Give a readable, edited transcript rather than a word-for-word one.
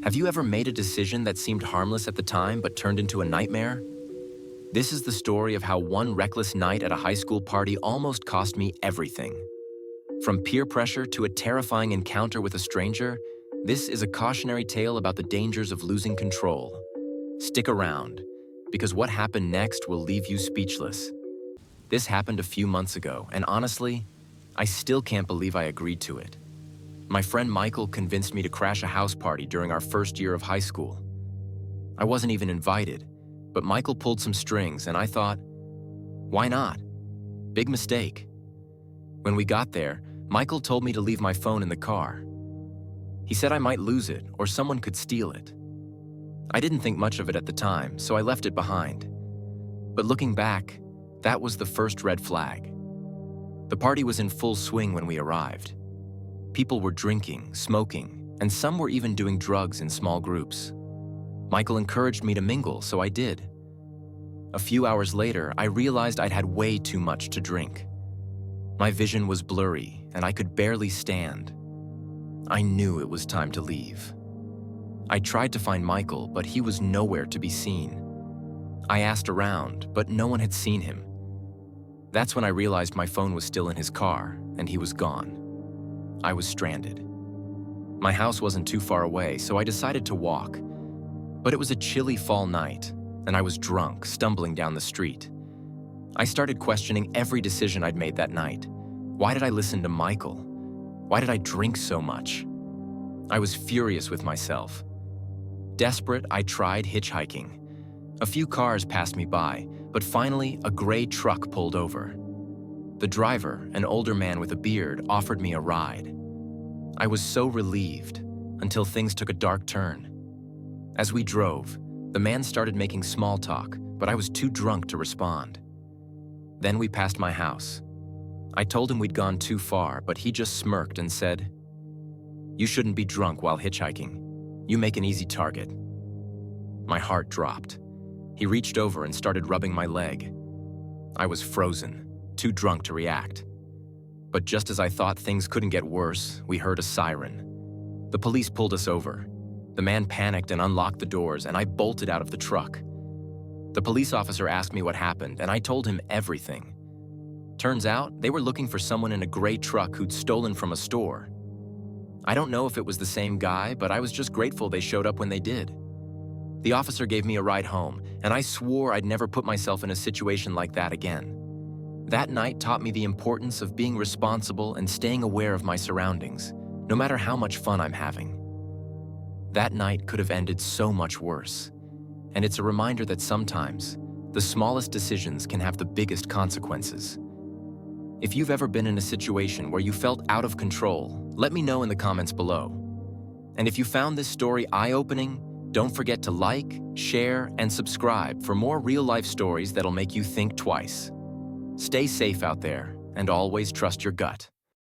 Have you ever made a decision that seemed harmless at the time but turned into a nightmare? This is the story of how one reckless night at a high school party almost cost me everything. From peer pressure to a terrifying encounter with a stranger, this is a cautionary tale about the dangers of losing control. Stick around, because what happened next will leave you speechless. This happened a few months ago, and honestly, I still can't believe I agreed to it. My friend Michael convinced me to crash a house party during our first year of high school. I wasn't even invited, but Michael pulled some strings, and I thought, why not? Big mistake. When we got there, Michael told me to leave my phone in the car. He said I might lose it or someone could steal it. I didn't think much of it at the time, so I left it behind. But looking back, that was the first red flag. The party was in full swing when we arrived. People were drinking, smoking, and some were even doing drugs in small groups. Michael encouraged me to mingle, so I did. A few hours later, I realized I'd had way too much to drink. My vision was blurry, and I could barely stand. I knew it was time to leave. I tried to find Michael, but he was nowhere to be seen. I asked around, but no one had seen him. That's when I realized my phone was still in his car, and he was gone. I was stranded. My house wasn't too far away, so I decided to walk. But it was a chilly fall night, and I was drunk, stumbling down the street. I started questioning every decision I'd made that night. Why did I listen to Michael? Why did I drink so much? I was furious with myself. Desperate, I tried hitchhiking. A few cars passed me by, but finally, a gray truck pulled over. The driver, an older man with a beard, offered me a ride. I was so relieved, until things took a dark turn. As we drove, the man started making small talk, but I was too drunk to respond. Then we passed my house. I told him we'd gone too far, but he just smirked and said, "You shouldn't be drunk while hitchhiking. You make an easy target." My heart dropped. He reached over and started rubbing my leg. I was frozen, too drunk to react. But just as I thought things couldn't get worse, we heard a siren. The police pulled us over. The man panicked and unlocked the doors, and I bolted out of the truck. The police officer asked me what happened, and I told him everything. Turns out, they were looking for someone in a gray truck who'd stolen from a store. I don't know if it was the same guy, but I was just grateful they showed up when they did. The officer gave me a ride home, and I swore I'd never put myself in a situation like that again. That night taught me the importance of being responsible and staying aware of my surroundings, no matter how much fun I'm having. That night could have ended so much worse, and it's a reminder that sometimes the smallest decisions can have the biggest consequences. If you've ever been in a situation where you felt out of control, let me know in the comments below. And if you found this story eye-opening, don't forget to like, share, and subscribe for more real-life stories that'll make you think twice. Stay safe out there, and always trust your gut.